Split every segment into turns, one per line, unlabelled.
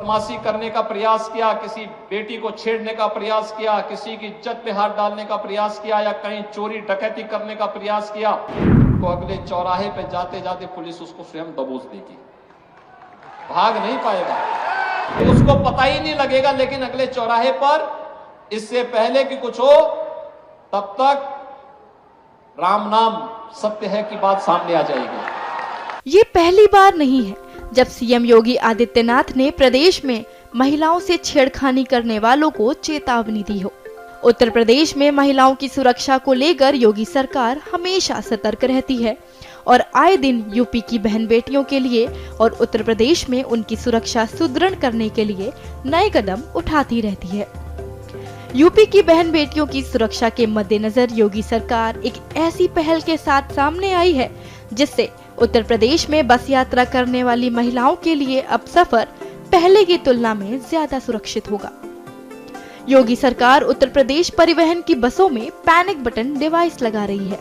बदमाशी करने का प्रयास किया, किसी बेटी को छेड़ने का प्रयास किया, किसी की इज्जत पे हाथ डालने का प्रयास किया या कहीं चोरी डकैती करने का प्रयास किया, तो अगले चौराहे पे जाते जाते पुलिस उसको स्वयं दबोच देगी, भाग नहीं पाएगा, तो उसको पता ही नहीं लगेगा। लेकिन अगले चौराहे पर इससे पहले कि कुछ हो तब तक राम नाम सत्य है की बात सामने आ जाएगी।
ये पहली बार नहीं है जब सीएम योगी आदित्यनाथ ने प्रदेश में महिलाओं से छेड़खानी करने वालों को चेतावनी दी हो। उत्तर प्रदेश में महिलाओं की सुरक्षा को लेकर योगी सरकार हमेशा सतर्क रहती है और आए दिन यूपी की बहन बेटियों के लिए और उत्तर प्रदेश में उनकी सुरक्षा सुदृढ़ करने के लिए नए कदम उठाती रहती है। यूपी की बहन बेटियों की सुरक्षा के मद्देनजर योगी सरकार एक ऐसी पहल के साथ सामने आई है जिससे उत्तर प्रदेश में बस यात्रा करने वाली महिलाओं के लिए अब सफर पहले की तुलना में ज्यादा सुरक्षित होगा। योगी सरकार उत्तर प्रदेश परिवहन की बसों में पैनिक बटन डिवाइस लगा रही है।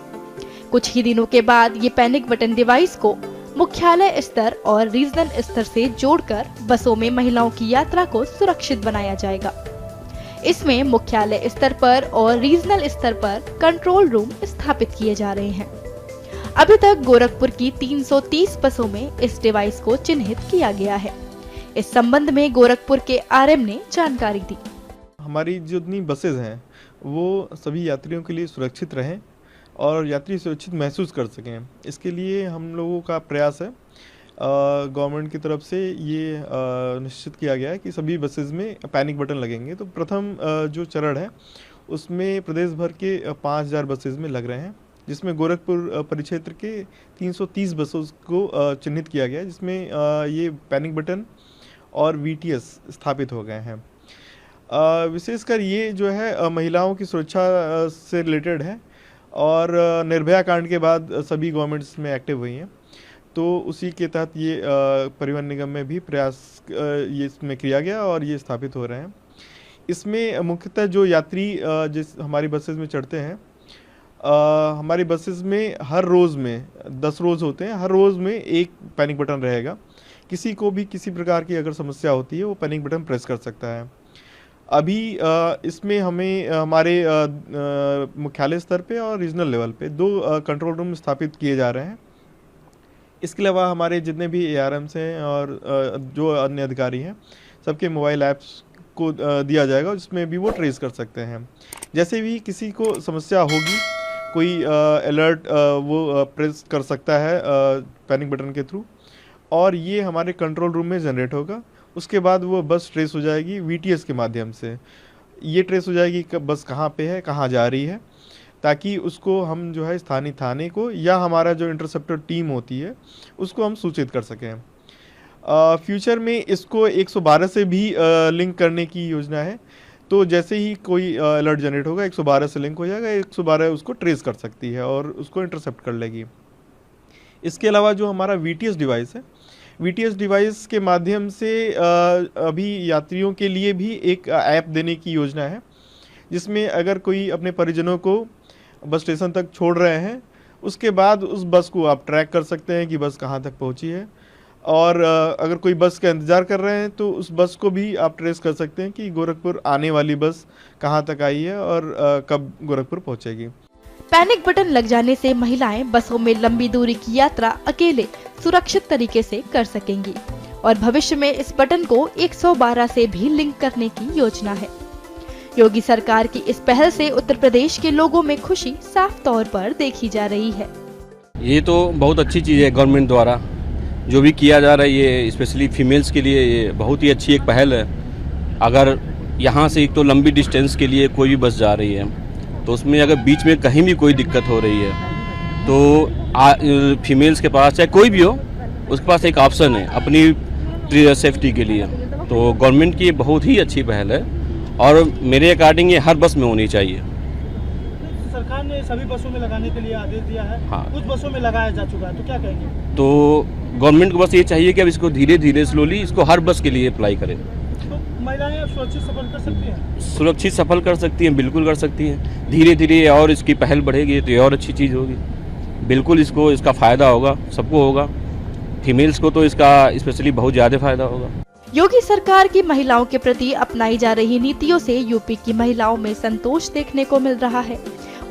कुछ ही दिनों के बाद ये पैनिक बटन डिवाइस को मुख्यालय स्तर और रीजनल स्तर से जोड़कर बसों में महिलाओं की यात्रा को सुरक्षित बनाया जाएगा। इसमें मुख्यालय स्तर पर और रीजनल स्तर पर कंट्रोल रूम स्थापित किए जा रहे हैं। अभी तक गोरखपुर की 330 बसों में इस डिवाइस को चिन्हित किया गया है। इस संबंध में गोरखपुर के आरएम ने जानकारी दी।
हमारी जितनी बसेज हैं वो सभी यात्रियों के लिए सुरक्षित रहें और यात्री सुरक्षित महसूस कर सकें, इसके लिए हम लोगों का प्रयास है। गवर्नमेंट की तरफ से ये निश्चित किया गया है कि सभी बसेज में पैनिक बटन लगेंगे। तो प्रथम जो चरण है उसमें प्रदेश भर के 5000 बसेज में लग रहे हैं, जिसमें गोरखपुर परिक्षेत्र के 330 बसों को चिन्हित किया गया है, जिसमें ये पैनिक बटन और VTS स्थापित हो गए हैं। विशेषकर ये जो है महिलाओं की सुरक्षा से रिलेटेड है और निर्भया कांड के बाद सभी गवर्नमेंट्स में एक्टिव हुई हैं, तो उसी के तहत ये परिवहन निगम में भी प्रयास ये इसमें किया गया और ये स्थापित हो रहे हैं। इसमें मुख्यतः जो यात्री जिस हमारी बसेज में चढ़ते हैं, हमारी बसेस में हर रोज़ में 10 रोज़ होते हैं, हर रोज़ में एक पैनिक बटन रहेगा। किसी को भी किसी प्रकार की अगर समस्या होती है वो पैनिक बटन प्रेस कर सकता है। अभी इसमें हमें हमारे मुख्यालय स्तर पे और रीजनल लेवल पे 2 कंट्रोल रूम स्थापित किए जा रहे हैं। इसके अलावा हमारे जितने भी ARMs हैं और जो अन्य अधिकारी हैं, सबके मोबाइल ऐप्स को दिया जाएगा, जिसमें भी वो ट्रेस कर सकते हैं। जैसे भी किसी को समस्या होगी, कोई अलर्ट वो प्रेस कर सकता है पैनिक बटन के थ्रू और ये हमारे कंट्रोल रूम में जनरेट होगा। उसके बाद वो बस ट्रेस हो जाएगी VTS के माध्यम से। ये ट्रेस हो जाएगी कि बस कहाँ पे है, कहाँ जा रही है, ताकि उसको हम जो है स्थानीय थाने को या हमारा जो इंटरसेप्टर टीम होती है उसको हम सूचित कर सकें। फ्यूचर में इसको 112 से भी लिंक करने की योजना है, तो जैसे ही कोई अलर्ट जनरेट होगा 112 से लिंक हो जाएगा, 112 उसको ट्रेस कर सकती है और उसको इंटरसेप्ट कर लेगी। इसके अलावा जो हमारा VTS डिवाइस है, VTS डिवाइस के माध्यम से अभी यात्रियों के लिए भी एक ऐप देने की योजना है, जिसमें अगर कोई अपने परिजनों को बस स्टेशन तक छोड़ रहे हैं, उसके बाद उस बस को आप ट्रैक कर सकते हैं कि बस कहाँ तक पहुँची है, और अगर कोई बस का इंतज़ार कर रहे हैं तो उस बस को भी आप ट्रेस कर सकते हैं कि गोरखपुर आने वाली बस कहाँ तक आई है और कब गोरखपुर पहुँचेगी।
पैनिक बटन लग जाने से महिलाएं बसों में लंबी दूरी की यात्रा अकेले सुरक्षित तरीके से कर सकेंगी और भविष्य में इस बटन को 112 से भी लिंक करने की योजना है। योगी सरकार की इस पहल से उत्तर प्रदेश के लोगों में खुशी साफ तौर पर देखी जा रही है।
ये तो बहुत अच्छी चीज़ है, गवर्नमेंट द्वारा जो भी किया जा रहा है, ये स्पेशली फीमेल्स के लिए ये बहुत ही अच्छी एक पहल है। अगर यहाँ से एक तो लंबी डिस्टेंस के लिए कोई भी बस जा रही है, तो उसमें अगर बीच में कहीं भी कोई दिक्कत हो रही है तो फीमेल्स के पास चाहे कोई भी हो, उसके पास एक ऑप्शन है अपनी सेफ्टी के लिए। तो गवर्नमेंट की बहुत ही अच्छी पहल है और मेरे अकॉर्डिंग ये हर बस में होनी चाहिए।
सरकार ने सभी बसों में लगाने के लिए आदेश दिया है।
हाँ,
कुछ बसों में लगाया जा चुका है, तो क्या कहेंगे?
तो गवर्नमेंट को बस ये चाहिए कि अब इसको धीरे धीरे स्लोली इसको हर बस के लिए अप्लाई करें।
तो महिलाएं सुरक्षित सफर कर सकती हैं?
सुरक्षित सफर कर सकती हैं, बिल्कुल कर सकती हैं। धीरे धीरे और इसकी पहल बढ़ेगी तो ये और अच्छी चीज़ होगी। बिल्कुल इसको इसका फ़ायदा होगा, सबको होगा। फीमेल्स को तो इसका स्पेशली बहुत ज़्यादा फ़ायदा होगा।
योगी सरकार की महिलाओं के प्रति अपनाई जा रही नीतियों से यूपी की महिलाओं में संतोष देखने को मिल रहा है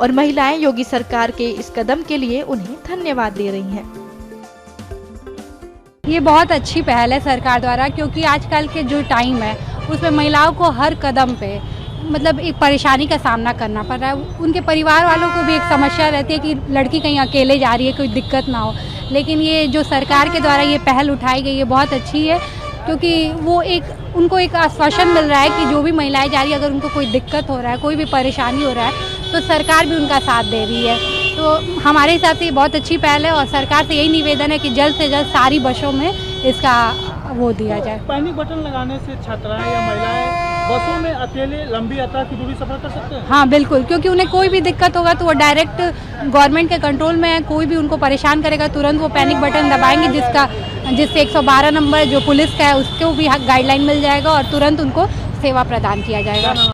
और महिलाएं योगी सरकार के इस कदम के लिए उन्हें धन्यवाद दे रही हैं।
ये बहुत अच्छी पहल है सरकार द्वारा, क्योंकि आजकल के जो टाइम है उसमें महिलाओं को हर कदम पे मतलब एक परेशानी का सामना करना पड़ रहा है। उनके परिवार वालों को भी एक समस्या रहती है कि लड़की कहीं अकेले जा रही है, कोई दिक्कत ना हो। लेकिन ये जो सरकार के द्वारा ये पहल उठाई गई है बहुत अच्छी है, क्योंकि वो उनको एक आश्वासन मिल रहा है कि जो भी महिलाएं जा रही है, अगर उनको कोई दिक्कत हो रहा है, कोई भी परेशानी हो रहा है, तो सरकार भी उनका साथ दे रही है। तो हमारे हिसाब से ये बहुत अच्छी पहल है और सरकार से यही निवेदन है कि जल्द से जल्द सारी बसों में इसका वो दिया जाए।
पैनिक बटन लगाने से छात्राएं या महिलाएं बसों में अकेले लंबी यात्रा की दूरी सफर कर सकते हैं?
हाँ बिल्कुल, क्योंकि उन्हें कोई भी दिक्कत होगा तो वो डायरेक्ट गवर्नमेंट के कंट्रोल में है। कोई भी उनको परेशान करेगा तुरंत वो पैनिक बटन दबाएंगे, जिससे 112 नंबर जो पुलिस का है उसको भी गाइडलाइन मिल जाएगा और तुरंत उनको सेवा प्रदान किया जाएगा।